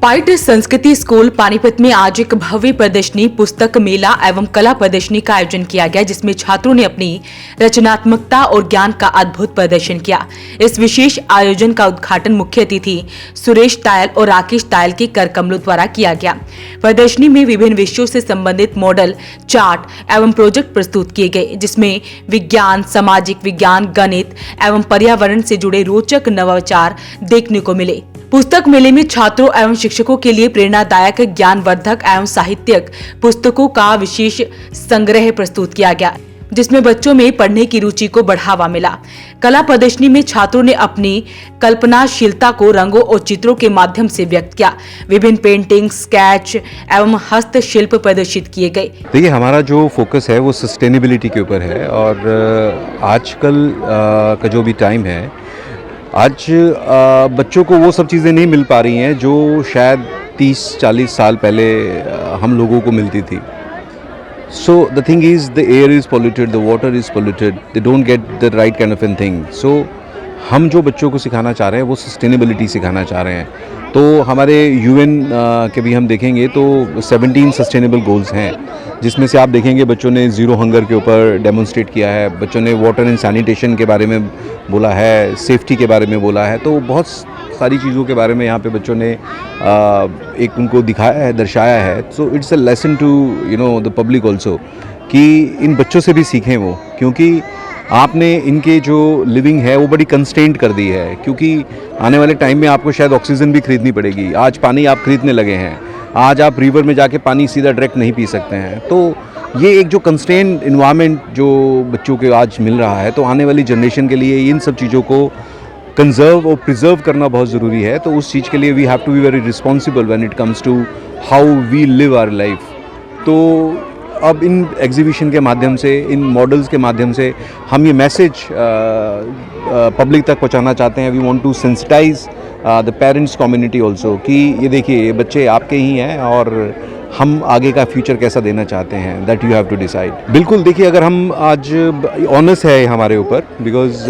पाइट संस्कृति स्कूल पानीपत में आज एक भव्य प्रदर्शनी, पुस्तक मेला एवं कला प्रदर्शनी का आयोजन किया गया, जिसमें छात्रों ने अपनी रचनात्मकता और ज्ञान का अद्भुत प्रदर्शन किया। इस विशेष आयोजन का उद्घाटन मुख्य अतिथि सुरेश तायल और राकेश तायल के कर कमलों द्वारा किया गया। प्रदर्शनी में विभिन्न विषयों से संबंधित मॉडल, चार्ट एवं प्रोजेक्ट प्रस्तुत किए गए, जिसमें विज्ञान, सामाजिक विज्ञान, गणित एवं पर्यावरण से जुड़े रोचक नवाचार देखने को मिले। पुस्तक मेले में छात्रों एवं शिक्षकों के लिए प्रेरणादायक, ज्ञानवर्धक एवं साहित्यिक पुस्तकों का विशेष संग्रह प्रस्तुत किया गया, जिसमें बच्चों में पढ़ने की रुचि को बढ़ावा मिला। कला प्रदर्शनी में छात्रों ने अपनी कल्पनाशीलता को रंगों और चित्रों के माध्यम से व्यक्त किया। विभिन्न पेंटिंग, स्केच एवं हस्तशिल्प प्रदर्शित किए गए। देखिए, हमारा जो फोकस है वो सस्टेनेबिलिटी के ऊपर है और आजकल का जो भी टाइम है, आज बच्चों को वो सब चीज़ें नहीं मिल पा रही हैं जो शायद 30-40 साल पहले हम लोगों को मिलती थी। So the thing is, the air is polluted, the water is polluted, they don't get the right kind of a thing. So हम जो बच्चों को सिखाना चाह रहे हैं वो सस्टेनेबिलिटी सिखाना चाह रहे हैं। तो हमारे यूएन के भी हम देखेंगे तो 17 सस्टेनेबल गोल्स हैं, जिसमें से आप देखेंगे बच्चों ने ज़ीरो हंगर के ऊपर डेमोन्स्ट्रेट किया है, बच्चों ने वाटर एंड सैनिटेशन के बारे में बोला है, सेफ्टी के बारे में बोला है। तो बहुत सारी चीज़ों के बारे में यहाँ पे बच्चों ने एक उनको दिखाया है, दर्शाया है। So it's a lesson to the public also, कि इन बच्चों से भी सीखें वो, क्योंकि आपने इनके जो लिविंग है वो बड़ी कंस्ट्रेंट कर दी है, क्योंकि आने वाले टाइम में आपको शायद ऑक्सीजन भी खरीदनी पड़ेगी। आज पानी आप खरीदने लगे हैं, आज आप रिवर में जाके पानी सीधा डायरेक्ट नहीं पी सकते हैं। तो ये एक जो कंस्ट्रेंट इन्वायरमेंट जो बच्चों के आज मिल रहा है, तो आने वाली जनरेशन के लिए इन सब चीज़ों को कंजर्व और प्रिजर्व करना बहुत ज़रूरी है। तो उस चीज़ के लिए we have to be very responsible when it comes to how we live our life. तो अब इन एग्जीबिशन के माध्यम से, इन मॉडल्स के माध्यम से हम ये मैसेज पब्लिक तक पहुंचाना चाहते हैं। We want to sensitize the parents community also, कि ये देखिए, ये बच्चे आपके ही हैं और हम आगे का फ्यूचर कैसा देना चाहते हैं, that you have to decide. बिल्कुल, देखिए, अगर हम आज ऑनर्स है हमारे ऊपर, बिकॉज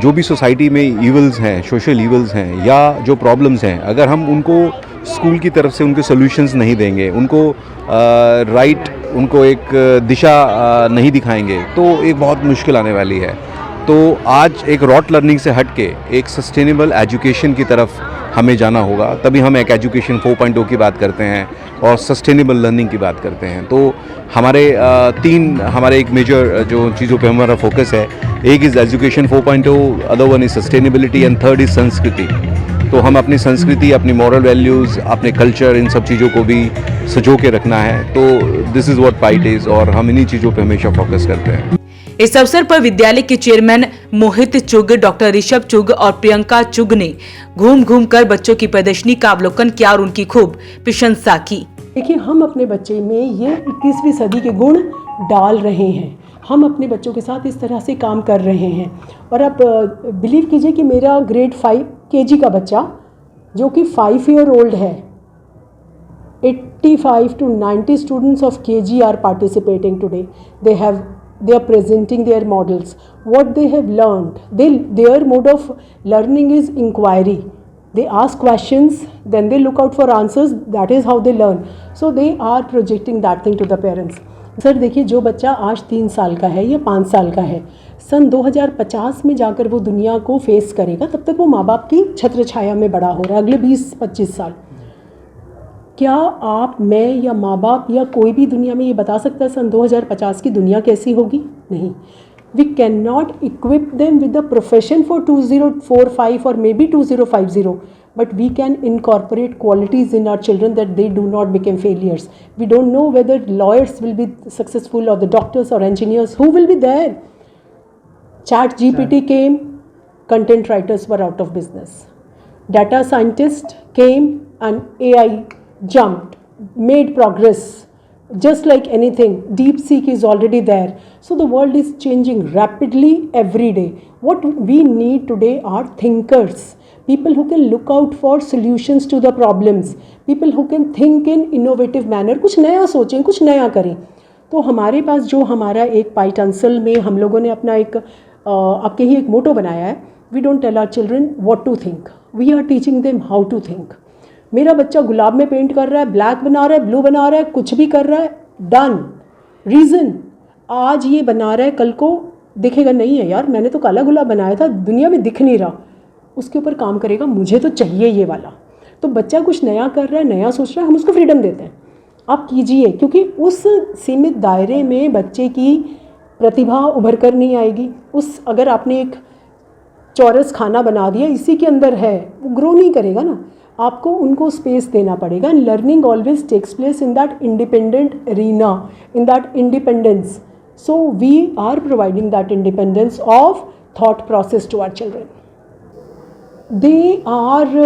जो भी सोसाइटी में ईवल्स हैं, सोशल ईवल्स हैं या जो प्रॉब्लम्स हैं, अगर हम उनको स्कूल की तरफ से उनके सॉल्यूशंस नहीं देंगे, उनको उनको एक दिशा नहीं दिखाएंगे, तो एक बहुत मुश्किल आने वाली है। तो आज एक रॉट लर्निंग से हट के एक सस्टेनेबल एजुकेशन की तरफ हमें जाना होगा, तभी हम एक एजुकेशन 4.0 की बात करते हैं और सस्टेनेबल लर्निंग की बात करते हैं। तो हमारे एक मेजर जो चीज़ों पे हमारा फोकस है, एक is education 4.0, other one is sustainability and third is संस्कृति। तो हम अपनी संस्कृति, अपनी मॉरल वैल्यूज़, अपने कल्चर, इन सब चीज़ों को भी सजो के रखना है। तो this is what point is, और हम इन्हीं चीज़ों पे हमेशा फोकस करते हैं। इस अवसर पर विद्यालय के चेयरमैन मोहित चुग, डॉक्टर ऋषभ चुग और प्रियंका चुग ने घूम कर बच्चों की प्रदर्शनी का अवलोकन किया और उनकी खूब प्रशंसा की। देखिए, हम अपने बच्चे में ये 21वीं सदी के गुण डाल रहे हैं। हम अपने बच्चों के साथ इस तरह से काम कर रहे हैं। और आप बिलीव कीजिए कि मेरा ग्रेड 5 केजी का बच्चा, जो कि 5 ईयर ओल्ड है, 85 to 90 students of KG are participating today. They are presenting their models. What they have learned, their mode of learning is inquiry. They ask questions, then they look out for answers. That is how they learn. So they are projecting that thing to the parents. Sir देखिए, जो बच्चा आज 3 साल का है या 5 साल का है, सन 2050 में जाकर वो दुनिया को फेस करेगा, तब तक वो माँ बाप की छत्र छाया में बड़ा हो रहा है, अगले 20-25 साल। क्या आप, मैं या माँ बाप या कोई भी दुनिया में ये बता सकता है सन 2050 की दुनिया कैसी होगी? नहीं। We can not equip them with the profession for 2045 और maybe 2050, but we can incorporate qualities in our children that they do not become failures. We don't know whether lawyers will be successful or the doctors or engineers. Who will be there? Chat GPT came, content writers were out of business. Data scientists came and AI jumped, made progress. Just like anything, DeepSeek is already there. So the world is changing rapidly every day. What we need today are thinkers. People who can look out for solutions to the problems, people who can think in innovative manner, कुछ नया सोचें, कुछ नया करें। तो हमारे पास जो हमारा एक पाइट अंसल में हम लोगों ने अपना एक आपके ही एक मोटो बनाया है, we don't tell our children what to think, we are teaching them how to think. मेरा बच्चा गुलाब में पेंट कर रहा है, ब्लैक बना रहा है, ब्लू बना रहा है, कुछ भी कर रहा है, डन। रीज़न, आज ये बना रहा है, कल को दिखेगा नहीं है यार मैंने तो काला गुलाब बनाया था, दुनिया में दिख नहीं रहा, उसके ऊपर काम करेगा, मुझे तो चाहिए ये वाला। तो बच्चा कुछ नया कर रहा है, नया सोच रहा है, हम उसको फ्रीडम देते हैं, आप कीजिए, क्योंकि उस सीमित दायरे में बच्चे की प्रतिभा उभर कर नहीं आएगी। उस अगर आपने एक चौरस खाना बना दिया, इसी के अंदर है, वो ग्रो नहीं करेगा ना, आपको उनको स्पेस देना पड़ेगा। And learning always takes place in that independent arena, in that independence. So we are providing that independence of thought process to our children. They are,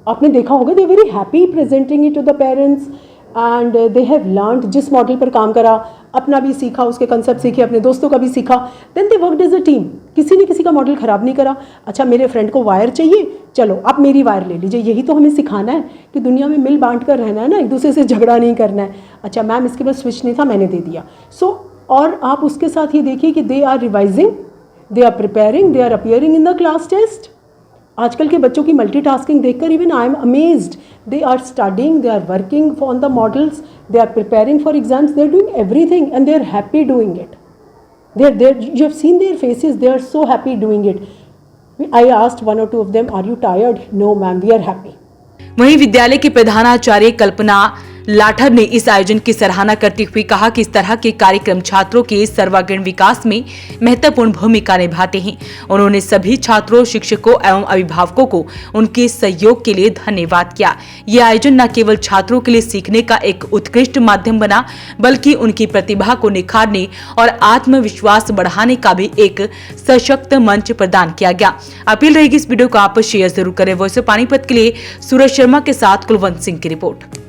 आपने देखा होगा, they very happy presenting it to the parents and they have learned, जिस model पर काम करा अपना भी सीखा, उसके कंसेप्ट सीखे, अपने दोस्तों का भी सीखा, then they worked as a team. किसी ने किसी का मॉडल ख़राब नहीं करा। अच्छा मेरे फ्रेंड को वायर चाहिए, चलो आप मेरी वायर ले लीजिए। यही तो हमें सिखाना है कि दुनिया में मिल बांट कर रहना है ना, एक दूसरे से झगड़ा नहीं करना है। अच्छा मैम इसके पास स्विच नहीं था, मैंने दे दिया। सो और आप उसके साथ ये देखिए कि they are revising, they are preparing, they are appearing in the class test. आजकल के बच्चों की मल्टीटास्किंग देखकर even I am amazed. They are studying, they are working on the models, they are preparing for exams, they are doing everything and they are happy doing it. You have seen their faces, they are so happy doing it. I asked one or two of them, are you tired? No ma'am, we are happy. वहीं विद्यालय की प्रधानाचार्य कल्पना लाठर ने इस आयोजन की सराहना करते हुए कहा कि इस तरह के कार्यक्रम छात्रों के सर्वांगीण विकास में महत्वपूर्ण भूमिका निभाते हैं। उन्होंने सभी छात्रों, शिक्षकों एवं अभिभावकों को उनके सहयोग के लिए धन्यवाद किया। यह आयोजन न केवल छात्रों के लिए सीखने का एक उत्कृष्ट माध्यम बना, बल्कि उनकी प्रतिभा को निखारने और आत्मविश्वास बढ़ाने का भी एक सशक्त मंच प्रदान किया गया। अपील रहेगी इस वीडियो को आप शेयर जरूर करें। वॉइस ऑफ पानीपत के लिए सूरज शर्मा के साथ कुलवंत सिंह की रिपोर्ट।